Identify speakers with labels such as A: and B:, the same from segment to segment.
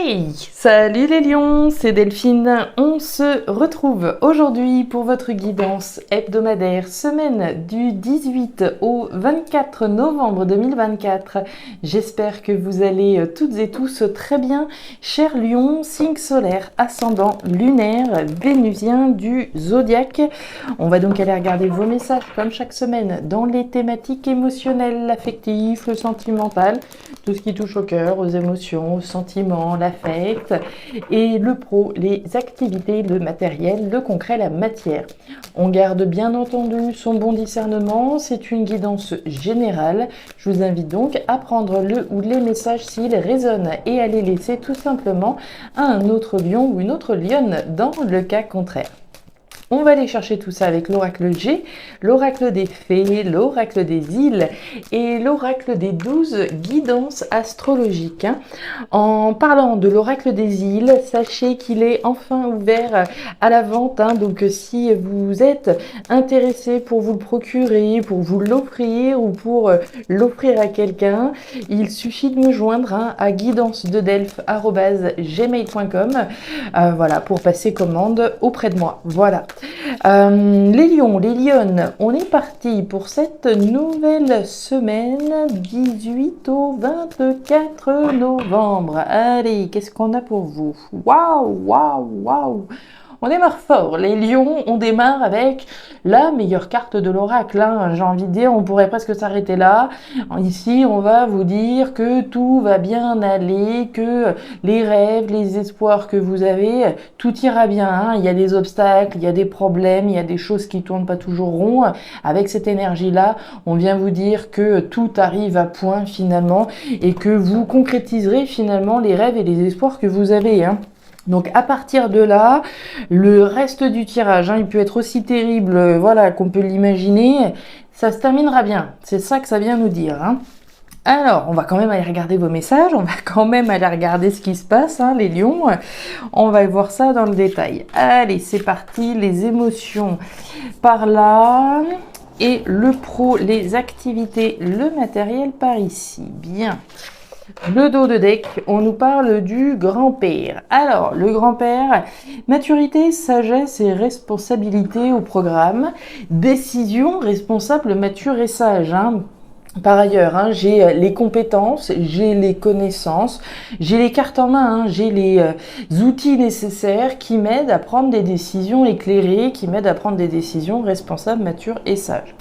A: Hey, salut les lions, c'est Delphine. On se retrouve aujourd'hui pour votre guidance hebdomadaire, semaine du 18 au 24 novembre 2024. J'espère que vous allez toutes et tous très bien. Chers lions, signe solaire, ascendant lunaire, vénusien du zodiaque. On va donc aller regarder vos messages comme chaque semaine dans les thématiques émotionnelles, affectives, le sentimental, tout ce qui touche au cœur, aux émotions, aux sentiments, l'affect, et le pro, les activités, le matériel, le concret, la matière. On garde bien entendu son bon discernement, c'est une guidance générale. Je vous invite donc à prendre le ou les messages s'ils résonnent et à les laisser tout simplement à un autre lion ou une autre lionne dans le cas contraire. On va aller chercher tout ça avec l'oracle G, l'oracle des fées, l'oracle des îles et l'oracle des 12 guidances astrologiques. En parlant de l'oracle des îles, sachez qu'il est enfin ouvert à la vente. Donc si vous êtes intéressé pour vous le procurer, pour vous l'offrir ou pour l'offrir à quelqu'un, il suffit de me joindre à guidancededelphes@gmail.com voilà, pour passer commande auprès de moi. Voilà. Les lions, les lionnes, on est parti pour cette nouvelle semaine 18 au 24 novembre. Allez, qu'est-ce qu'on a pour vous? Waouh, waouh, waouh! On démarre fort, les lions, on démarre avec la meilleure carte de l'oracle. J'ai envie de dire, on pourrait presque s'arrêter là. Ici, on va vous dire que tout va bien aller, que les rêves, les espoirs que vous avez, tout ira bien. Il y a des obstacles, il y a des problèmes, il y a des choses qui tournent pas toujours rond. Avec cette énergie-là, on vient vous dire que tout arrive à point finalement et que vous concrétiserez finalement les rêves et les espoirs que vous avez. Donc à partir de là, le reste du tirage, il peut être aussi terrible, voilà, qu'on peut l'imaginer, ça se terminera bien. C'est ça que ça vient nous dire. Alors, on va quand même aller regarder vos messages, on va quand même aller regarder ce qui se passe, les lions. On va voir ça dans le détail. Allez, c'est parti, les émotions par là, et le pro, les activités, le matériel par ici. Bien. Le dos de deck, on nous parle du grand-père. Alors, le grand-père, maturité, sagesse et responsabilité au programme. Décision, responsable, mature et sage. Par ailleurs, j'ai les compétences, j'ai les connaissances, j'ai les cartes en main, j'ai les outils nécessaires qui m'aident à prendre des décisions éclairées, qui m'aident à prendre des décisions responsables, matures et sages.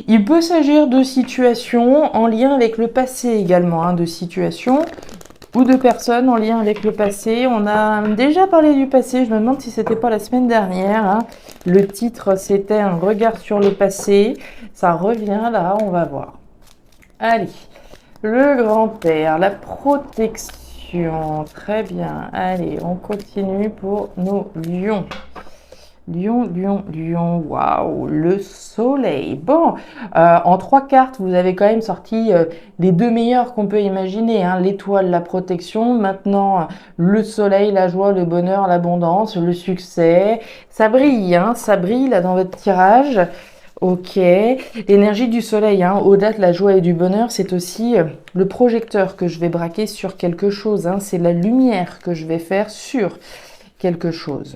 A: Il peut s'agir de situations en lien avec le passé également, de situations ou de personnes en lien avec le passé. On a déjà parlé du passé, je me demande si c'était pas la semaine dernière. Le titre, c'était un regard sur le passé. Ça revient là, on va voir. Allez, le grand-père, la protection, très bien. Allez, on continue pour nos lions. Lion, lion, lion, waouh, le soleil. Bon, en 3 cartes, vous avez quand même sorti les 2 meilleures qu'on peut imaginer. L'étoile, la protection, maintenant le soleil, la joie, le bonheur, l'abondance, le succès. Ça brille là dans votre tirage. Ok, l'énergie du soleil, au-delà de la joie et du bonheur, c'est aussi le projecteur que je vais braquer sur quelque chose. C'est la lumière que je vais faire sur quelque chose.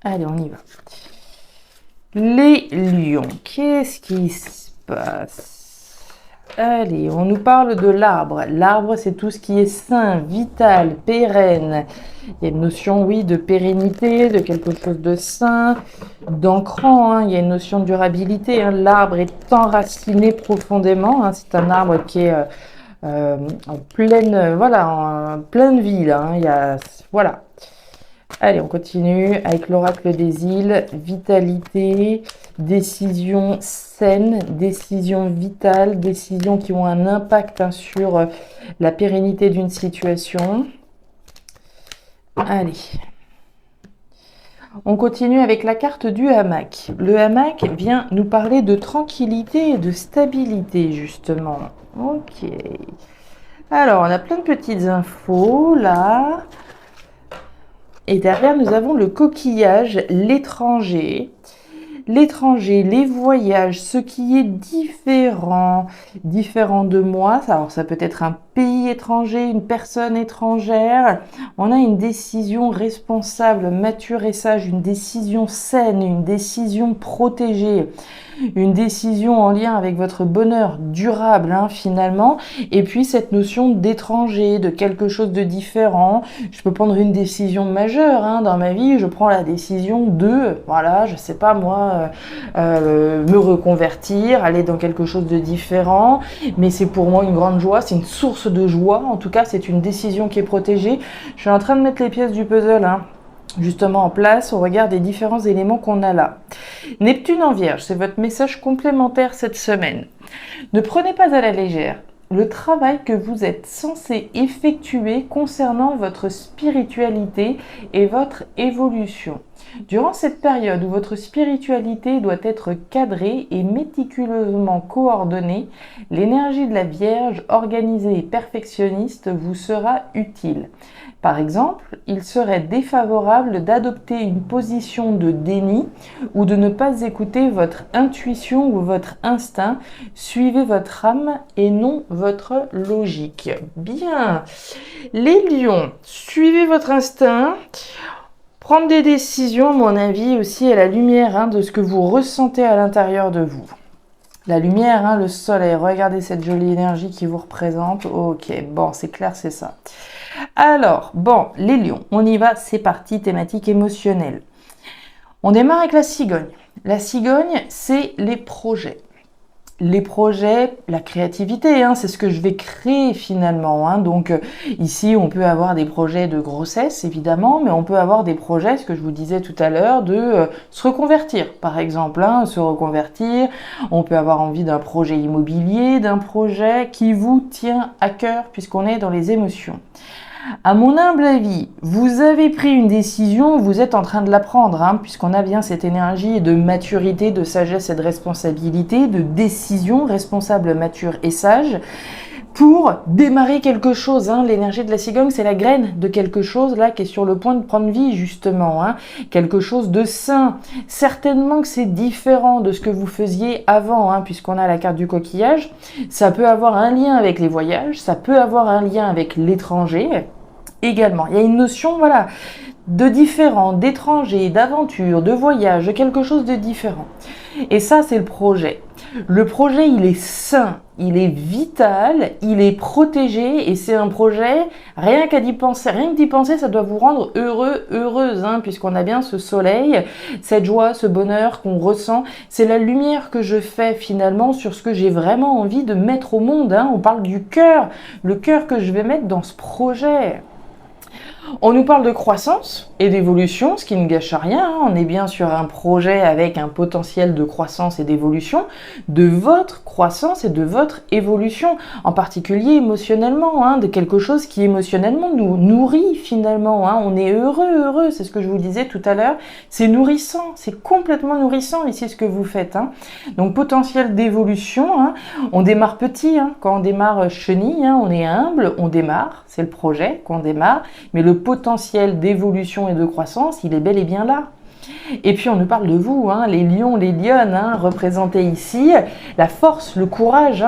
A: Allez, on y va. Les lions, qu'est-ce qui se passe? Allez, on nous parle de l'arbre. L'arbre, c'est tout ce qui est sain, vital, pérenne. Il y a une notion, oui, de pérennité, de quelque chose de sain, d'ancrant. Il y a une notion de durabilité. L'arbre est enraciné profondément. C'est un arbre qui est en pleine vie. Voilà. Allez, on continue avec l'oracle des îles, vitalité, décision saine, décision vitale, décisions qui ont un impact sur la pérennité d'une situation. Allez, on continue avec la carte du hamac. Le hamac vient nous parler de tranquillité et de stabilité, justement. Ok. Alors, on a plein de petites infos, là. Et derrière, nous avons le coquillage, l'étranger. l'étranger, les voyages, ce qui est différent de moi. Alors ça peut être un pays étranger, une personne étrangère. On a une décision responsable, mature et sage, une décision saine, une décision protégée, une décision en lien avec votre bonheur durable, finalement. Et puis cette notion d'étranger, de quelque chose de différent. Je peux prendre une décision majeure dans ma vie. Je prends la décision de, voilà, je sais pas moi, me reconvertir, aller dans quelque chose de différent. Mais c'est pour moi une grande joie, c'est une source de joie. En tout cas, c'est une décision qui est protégée. Je suis en train de mettre les pièces du puzzle, justement en place au regard des différents éléments qu'on a là. Neptune en Vierge, c'est votre message complémentaire cette semaine. Ne prenez pas à la légère le travail que vous êtes censé effectuer concernant votre spiritualité et votre évolution. Durant cette période où votre spiritualité doit être cadrée et méticuleusement coordonnée, l'énergie de la Vierge organisée et perfectionniste vous sera utile. Par exemple, il serait défavorable d'adopter une position de déni ou de ne pas écouter votre intuition ou votre instinct. Suivez votre âme et non votre logique. Bien. Les lions, suivez votre instinct. Prendre des décisions, à mon avis, aussi à la lumière de ce que vous ressentez à l'intérieur de vous. La lumière, le soleil, regardez cette jolie énergie qui vous représente. Ok, bon, c'est clair, c'est ça. Alors, bon, les lions, on y va, c'est parti, thématique émotionnelle. On démarre avec la cigogne. La cigogne, c'est les projets. Les projets, la créativité, c'est ce que je vais créer finalement. Donc ici, on peut avoir des projets de grossesse, évidemment, mais on peut avoir des projets, ce que je vous disais tout à l'heure, de se reconvertir, par exemple. Se reconvertir, on peut avoir envie d'un projet immobilier, d'un projet qui vous tient à cœur, puisqu'on est dans les émotions. À mon humble avis, vous avez pris une décision, vous êtes en train de la prendre, puisqu'on a bien cette énergie de maturité, de sagesse et de responsabilité, de décision responsable, mature et sage, pour démarrer quelque chose. L'énergie de la cigogne, c'est la graine de quelque chose là qui est sur le point de prendre vie, justement. Quelque chose de sain. Certainement que c'est différent de ce que vous faisiez avant, puisqu'on a la carte du coquillage. Ça peut avoir un lien avec les voyages, ça peut avoir un lien avec l'étranger également. Il y a une notion, de différent, d'étranger, d'aventure, de voyage, de quelque chose de différent. Et ça, c'est le projet. Le projet, il est sain, il est vital, il est protégé et c'est un projet, rien que d'y penser, ça doit vous rendre heureux, heureuse, puisqu'on a bien ce soleil, cette joie, ce bonheur qu'on ressent. C'est la lumière que je fais finalement sur ce que j'ai vraiment envie de mettre au monde. On parle du cœur, le cœur que je vais mettre dans ce projet. On nous parle de croissance et d'évolution, ce qui ne gâche rien. On est bien sur un projet avec un potentiel de croissance et d'évolution, de votre croissance et de votre évolution, en particulier émotionnellement, de quelque chose qui émotionnellement nous nourrit finalement. On est heureux, c'est ce que je vous disais tout à l'heure. C'est nourrissant, c'est complètement nourrissant ici ce que vous faites. Donc potentiel d'évolution, on démarre petit, quand on démarre chenille, on est humble, on démarre, c'est le projet qu'on démarre, mais le potentiel d'évolution et de croissance, il est bel et bien là. Et puis on nous parle de vous, les lions, les lionnes, représentés ici. La force, le courage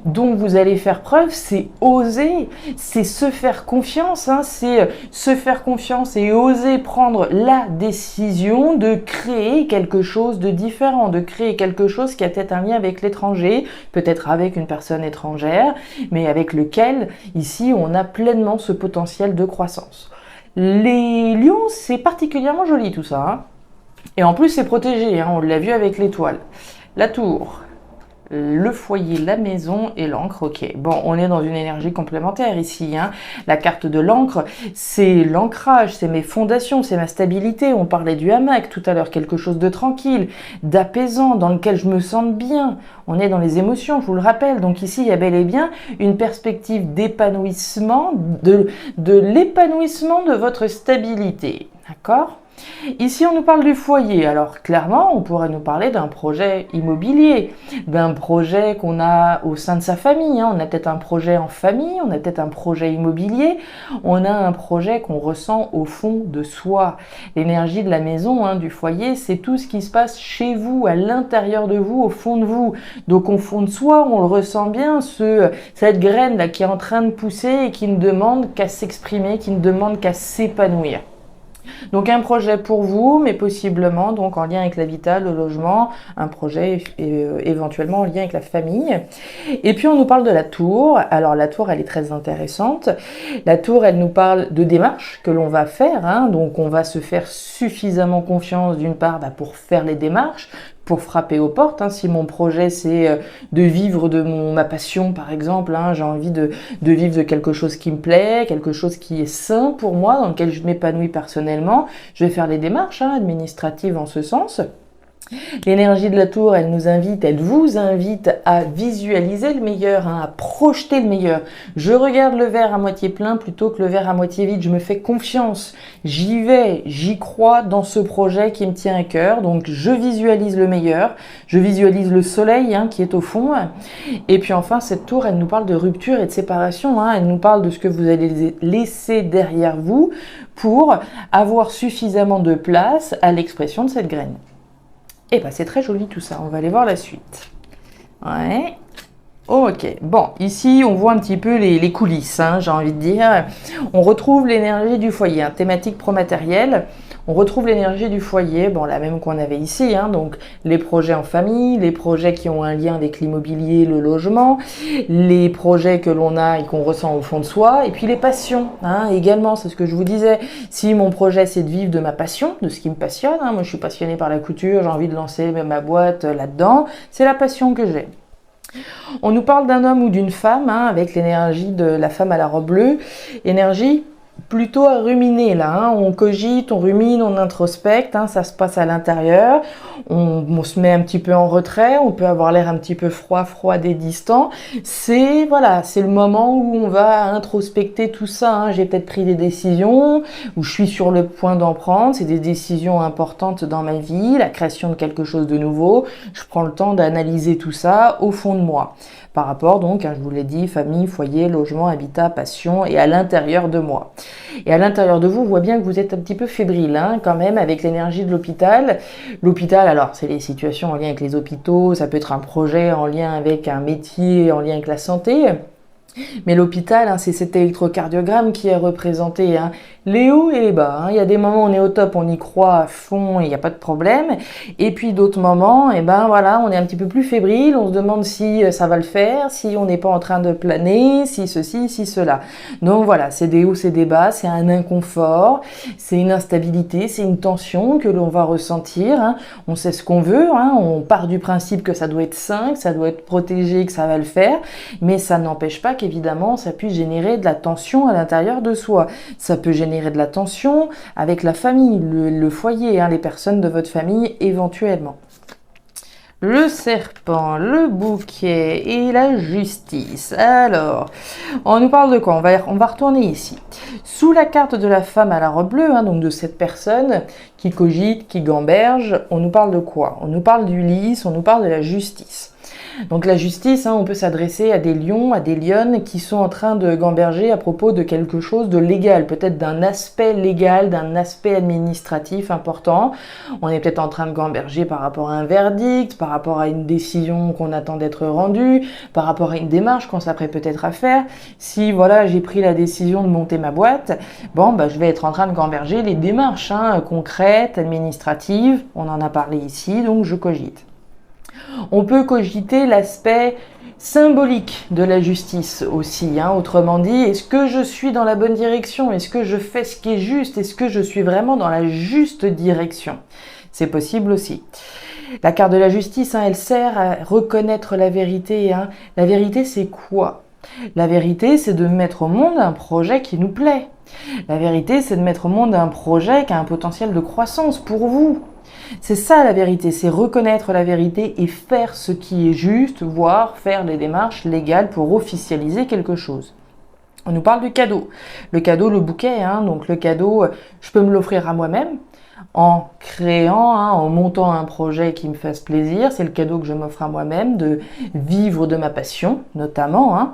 A: dont vous allez faire preuve, c'est oser, c'est se faire confiance, c'est se faire confiance et oser prendre la décision de créer quelque chose de différent, de créer quelque chose qui a peut-être un lien avec l'étranger, peut-être avec une personne étrangère, mais avec lequel, ici, on a pleinement ce potentiel de croissance. Les lions, c'est particulièrement joli tout ça. Et en plus, c'est protégé, on l'a vu avec l'étoile. La tour, le foyer, la maison et l'encre. Ok, bon, on est dans une énergie complémentaire ici. La carte de l'encre, c'est l'ancrage, c'est mes fondations, c'est ma stabilité. On parlait du hamac tout à l'heure, quelque chose de tranquille, d'apaisant, dans lequel je me sens bien. On est dans les émotions, je vous le rappelle. Donc ici, il y a bel et bien une perspective d'épanouissement, de l'épanouissement de votre stabilité. D'accord ? Ici, on nous parle du foyer. Alors, clairement, on pourrait nous parler d'un projet immobilier, d'un projet qu'on a au sein de sa famille. On a peut-être un projet en famille, on a peut-être un projet immobilier, on a un projet qu'on ressent au fond de soi. L'énergie de la maison, du foyer, c'est tout ce qui se passe chez vous, à l'intérieur de vous, au fond de vous. Donc, au fond de soi, on le ressent bien, cette graine là qui est en train de pousser et qui ne demande qu'à s'exprimer, qui ne demande qu'à s'épanouir. Donc un projet pour vous, mais possiblement donc en lien avec l'habitat, le logement, un projet éventuellement en lien avec la famille. Et puis on nous parle de la tour. Alors la tour, elle est très intéressante. La tour, elle nous parle de démarches que l'on va faire. Donc on va se faire suffisamment confiance d'une part pour faire les démarches, pour frapper aux portes. Si mon projet c'est de vivre de ma passion par exemple, j'ai envie de vivre de quelque chose qui me plaît, quelque chose qui est sain pour moi, dans lequel je m'épanouis personnellement, je vais faire les démarches administratives en ce sens. L'énergie de la tour, elle vous invite à visualiser le meilleur, à projeter le meilleur. Je regarde le verre à moitié plein plutôt que le verre à moitié vide. Je me fais confiance. J'y vais, j'y crois dans ce projet qui me tient à cœur. Donc, je visualise le meilleur. Je visualise le soleil qui est au fond. Et puis enfin, cette tour, elle nous parle de rupture et de séparation. Elle nous parle de ce que vous allez laisser derrière vous pour avoir suffisamment de place à l'expression de cette graine. Et c'est très joli tout ça, on va aller voir la suite. Ouais. Ok, bon, ici on voit un petit peu les coulisses, j'ai envie de dire. On retrouve l'énergie du foyer, thématique pro-matériel. On retrouve l'énergie du foyer, la même qu'on avait ici, donc les projets en famille, les projets qui ont un lien avec l'immobilier, le logement, les projets que l'on a et qu'on ressent au fond de soi, et puis les passions, également, c'est ce que je vous disais. Si mon projet c'est de vivre de ma passion, de ce qui me passionne, moi je suis passionnée par la couture, j'ai envie de lancer ma boîte là-dedans, c'est la passion que j'ai. On nous parle d'un homme ou d'une femme, avec l'énergie de la femme à la robe bleue, énergie plutôt à ruminer là, on cogite, on rumine, on introspecte, ça se passe à l'intérieur, on se met un petit peu en retrait, on peut avoir l'air un petit peu froid et distant, c'est le moment où on va introspecter tout ça, j'ai peut-être pris des décisions, ou je suis sur le point d'en prendre, c'est des décisions importantes dans ma vie, la création de quelque chose de nouveau, je prends le temps d'analyser tout ça au fond de moi. Par rapport donc, je vous l'ai dit, famille, foyer, logement, habitat, passion, et à l'intérieur de moi. Et à l'intérieur de vous, on voit bien que vous êtes un petit peu fébrile, quand même, avec l'énergie de l'hôpital. L'hôpital, alors, c'est les situations en lien avec les hôpitaux, ça peut être un projet en lien avec un métier, en lien avec la santé. Mais l'hôpital, c'est cet électrocardiogramme qui est représenté, les hauts et les bas. Il y a des moments où on est au top, on y croit à fond et il n'y a pas de problème. Et puis d'autres moments, on est un petit peu plus fébrile, on se demande si ça va le faire, si on n'est pas en train de planer, si ceci, si cela. Donc voilà, c'est des hauts, c'est des bas, c'est un inconfort, c'est une instabilité, c'est une tension que l'on va ressentir. On sait ce qu'on veut, on part du principe que ça doit être sain, que ça doit être protégé, que ça va le faire, mais ça n'empêche pas qu'évidemment ça puisse générer de la tension à l'intérieur de soi. Ça peut générer de la tension avec la famille, le foyer, les personnes de votre famille éventuellement. Le serpent, le bouquet et la justice. Alors, on nous parle de quoi ? On va retourner ici. Sous la carte de la femme à la robe bleue, donc de cette personne qui cogite, qui gamberge, on nous parle de quoi ? On nous parle du lys, on nous parle de la justice. Donc la justice, on peut s'adresser à des lions, à des lionnes qui sont en train de gamberger à propos de quelque chose de légal, peut-être d'un aspect légal, d'un aspect administratif important. On est peut-être en train de gamberger par rapport à un verdict, par rapport à une décision qu'on attend d'être rendue, par rapport à une démarche qu'on s'apprête peut-être à faire. Si j'ai pris la décision de monter ma boîte, je vais être en train de gamberger les démarches concrètes, administratives. On en a parlé ici, donc je cogite. On peut cogiter l'aspect symbolique de la justice aussi, autrement dit, est-ce que je suis dans la bonne direction? Est-ce que je fais ce qui est juste? Est-ce que je suis vraiment dans la juste direction? C'est possible aussi. La carte de la justice, elle sert à reconnaître la vérité. La vérité, c'est quoi? La vérité, c'est de mettre au monde un projet qui nous plaît. La vérité, c'est de mettre au monde un projet qui a un potentiel de croissance pour vous. C'est ça la vérité, c'est reconnaître la vérité et faire ce qui est juste, voire faire des démarches légales pour officialiser quelque chose. On nous parle du cadeau. Le cadeau, le bouquet, donc le cadeau, je peux me l'offrir à moi-même en créant, en montant un projet qui me fasse plaisir. C'est le cadeau que je m'offre à moi-même, de vivre de ma passion, notamment.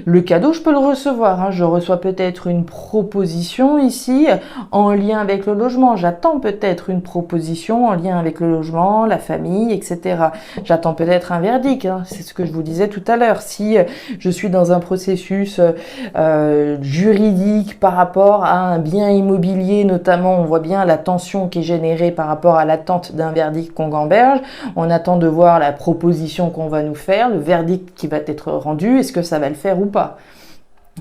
A: Le cadeau, je peux le recevoir. Je reçois peut-être une proposition ici en lien avec le logement. J'attends peut-être une proposition en lien avec le logement, la famille, etc. J'attends peut-être un verdict. C'est ce que je vous disais tout à l'heure. Si je suis dans un processus juridique par rapport à un bien immobilier, notamment, on voit bien la tension qui est générée par rapport à l'attente d'un verdict qu'on gamberge. On attend de voir la proposition qu'on va nous faire, le verdict qui va être rendu, est-ce que ça va le faire ou pas.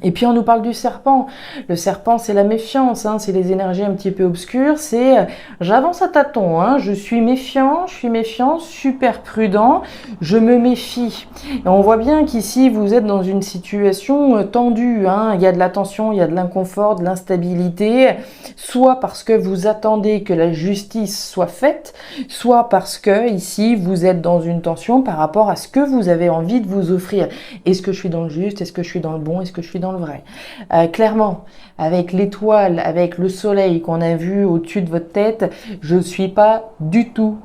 A: Et puis on nous parle du serpent. Le serpent, c'est la méfiance, c'est les énergies un petit peu obscures, c'est j'avance à tâtons, je suis méfiant, super prudent, je me méfie. Et on voit bien qu'ici, vous êtes dans une situation tendue, il y a de la tension, il y a de l'inconfort, de l'instabilité, soit parce que vous attendez que la justice soit faite, soit parce que ici, vous êtes dans une tension par rapport à ce que vous avez envie de vous offrir. Est-ce que je suis dans le juste? Est-ce que je suis dans le bon? Est-ce que je suis dans le vrai? Clairement, avec l'étoile, avec le soleil qu'on a vu au-dessus de votre tête, je ne suis pas du tout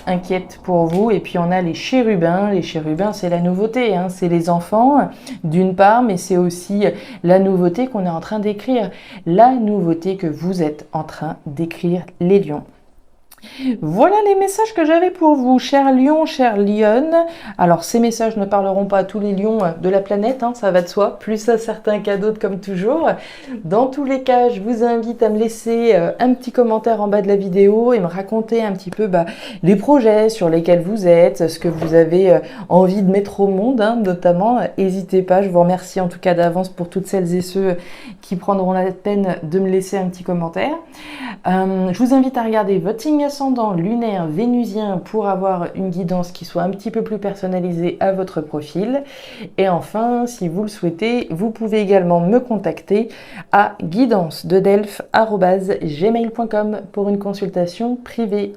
A: inquiète pour vous. Et puis on a les chérubins. Les chérubins, c'est la nouveauté, c'est les enfants d'une part, mais c'est aussi la nouveauté qu'on est en train d'écrire. La nouveauté que vous êtes en train d'écrire, les lions. Voilà les messages que j'avais pour vous, chers lions, chères lionnes. Alors ces messages ne parleront pas à tous les lions de la planète, ça va de soi, plus à certains cadeaux comme toujours. Dans tous les cas, je vous invite à me laisser un petit commentaire en bas de la vidéo et me raconter un petit peu les projets sur lesquels vous êtes, ce que vous avez envie de mettre au monde, notamment. N'hésitez pas, je vous remercie en tout cas d'avance pour toutes celles et ceux qui prendront la peine de me laisser un petit commentaire. Je vous invite à regarder votre signe ascendant lunaire vénusien pour avoir une guidance qui soit un petit peu plus personnalisée à votre profil. Et enfin, si vous le souhaitez, vous pouvez également me contacter à guidance-de-delphes@gmail.com pour une consultation privée.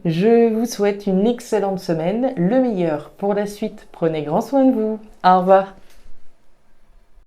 A: Je vous souhaite une excellente semaine, le meilleur pour la suite. Prenez grand soin de vous. Au revoir.